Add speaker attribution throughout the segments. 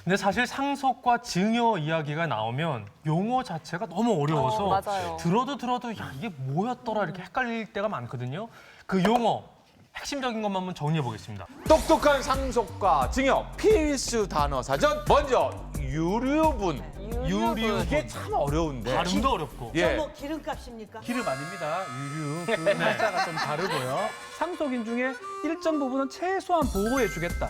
Speaker 1: 근데 사실 상속과 증여 이야기가 나오면 용어 자체가 너무 어려워서
Speaker 2: 맞아요.
Speaker 1: 들어도 야 이게 뭐였더라 이렇게 헷갈릴 때가 많거든요. 그 용어 핵심적인 것만 한번 정리해 보겠습니다.
Speaker 3: 똑똑한 상속과 증여 필수 단어 사전. 먼저 유류분.
Speaker 1: 유류.
Speaker 3: 이게 참 어려운데.
Speaker 1: 발음도 어렵고.
Speaker 3: 예.
Speaker 4: 뭐 기름값입니까?
Speaker 5: 기름 아닙니다. 유류. 그 날짜가 좀 다르고요. 상속인 중에 일정 부분은 최소한 보호해주겠다.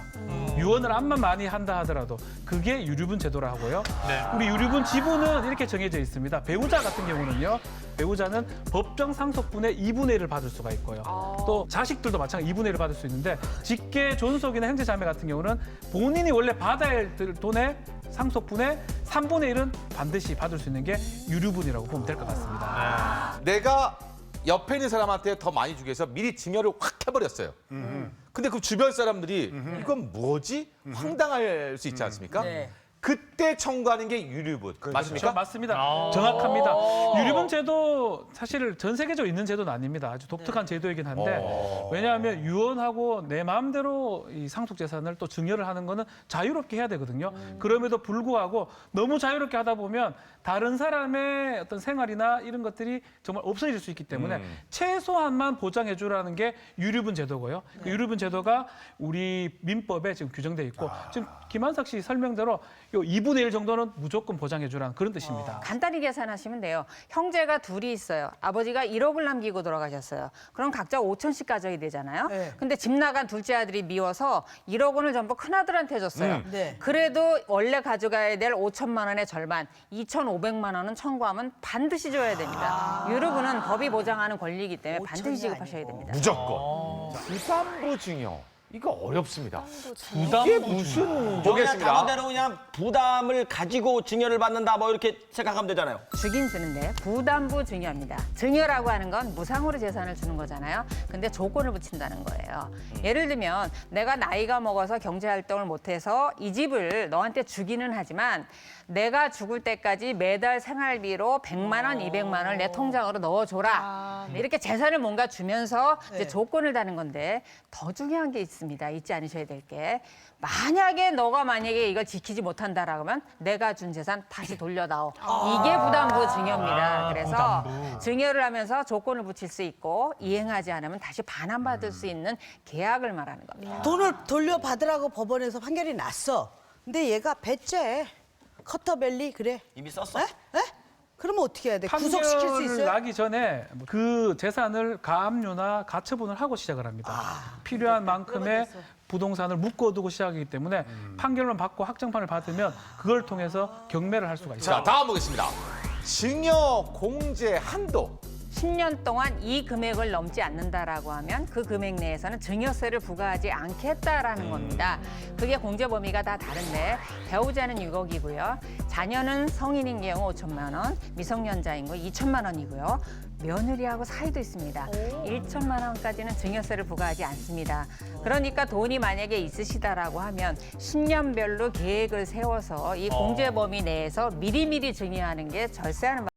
Speaker 5: 유언을 암만 많이 한다 하더라도 그게 유류분 제도라 하고요.
Speaker 1: 네.
Speaker 5: 우리 유류분 지분은 이렇게 정해져 있습니다. 배우자 같은 경우는요. 배우자는 법정 상속분의 2분의 1을 받을 수가 있고요. 또 자식들도 마찬가지 2분의 1을 받을 수 있는데 직계 존속이나 형제 자매 같은 경우는 본인이 원래 받아야 할 돈의 상속분의 3분의 1은 반드시 받을 수 있는 게 유류분이라고 보면 될 것 같습니다.
Speaker 3: 내가 옆에 있는 사람한테 더 많이 주기 위해서 미리 증여를 확 해버렸어요. 근데 그 주변 사람들이 이건 뭐지? 황당할 수 있지 않습니까?
Speaker 4: 네.
Speaker 3: 그때 청구하는 게 유류분. 맞습니까?
Speaker 5: 그렇죠. 맞습니다.
Speaker 1: 아.
Speaker 5: 정확합니다. 유류분 제도 사실 전 세계적으로 있는 제도는 아닙니다. 아주 독특한 제도이긴 한데 왜냐하면 유언하고 내 마음대로 이 상속 재산을 또 증여를 하는 거는 자유롭게 해야 되거든요. 그럼에도 불구하고 너무 자유롭게 하다 보면 다른 사람의 어떤 생활이나 이런 것들이 정말 없어질 수 있기 때문에 최소한만 보장해 주라는 게 유류분 제도고요. 그 유류분 제도가 우리 민법에 지금 규정돼 있고 지금 김한석 씨 설명대로 요 2분의 1 정도는 무조건 보장해 주라는 그런 뜻입니다.
Speaker 2: 간단히 계산하시면 돼요. 형제가 둘이 있어요. 아버지가 1억을 남기고 돌아가셨어요. 그럼 각자 5천씩 가져야 되잖아요.
Speaker 4: 네.
Speaker 2: 근데 집 나간 둘째 아들이 미워서 1억 원을 전부 큰아들한테 줬어요.
Speaker 4: 네.
Speaker 2: 그래도 원래 가져가야 될 5천만 원의 절반, 2,500만 원은 청구하면 반드시 줘야 됩니다. 유류분은 법이 보장하는 권리이기 때문에 반드시
Speaker 4: 5천이
Speaker 2: 지급하셔야
Speaker 4: 아니고.
Speaker 2: 됩니다.
Speaker 3: 무조건. 부담부 증여. 이거 어렵습니다.
Speaker 1: 부담
Speaker 3: 이게 무슨
Speaker 6: 그냥
Speaker 3: 보겠습니다.
Speaker 6: 단어대로 그냥 부담을 가지고 증여를 받는다 뭐 이렇게 생각하면 되잖아요.
Speaker 2: 주긴 주는데 부담부 증여입니다. 증여라고 하는 건 무상으로 재산을 주는 거잖아요. 근데 조건을 붙인다는 거예요. 예를 들면 내가 나이가 먹어서 경제활동을 못해서 이 집을 너한테 주기는 하지만 내가 죽을 때까지 매달 생활비로 100만 원, 200만 원을 내 통장으로 넣어줘라. 이렇게 재산을 뭔가 주면서 이제 조건을 다는 건데 더 중요한 게 있습니다. 잊지 않으셔야 될 게. 만약에 너가 이걸 지키지 못한다라고 하면 내가 준 재산 다시 돌려다오. 이게 부담부 증여입니다. 그래서
Speaker 1: 부담부.
Speaker 2: 증여를 하면서 조건을 붙일 수 있고 이행하지 않으면 다시 반환받을 수 있는 계약을 말하는 겁니다.
Speaker 4: 돈을 돌려받으라고 법원에서 판결이 났어. 근데 얘가 배째. 커터밸리 그래.
Speaker 6: 이미 썼어.
Speaker 4: 에? 그러면 어떻게 해야 돼? 구속시킬 수
Speaker 5: 판결을
Speaker 4: 있어요?
Speaker 5: 나기 전에 그 재산을 가압류나 가처분을 하고 시작을 합니다. 필요한 만큼의 부동산을 묶어두고 시작하기 때문에 판결만 받고 확정판을 받으면 그걸 통해서 경매를 할 수가 있어요.
Speaker 3: 자, 다음 보겠습니다. 증여 공제 한도.
Speaker 2: 10년 동안 이 금액을 넘지 않는다라고 하면 그 금액 내에서는 증여세를 부과하지 않겠다라는 겁니다. 그게 공제 범위가 다 다른데 배우자는 6억이고요. 자녀는 성인인 경우 5천만 원, 미성년자인 경우 2천만 원이고요. 며느리하고 사이도 있습니다. 1천만 원까지는 증여세를 부과하지 않습니다. 그러니까 돈이 만약에 있으시다라고 하면 10년별로 계획을 세워서 이 공제 범위 내에서 미리미리 증여하는 게 절세하는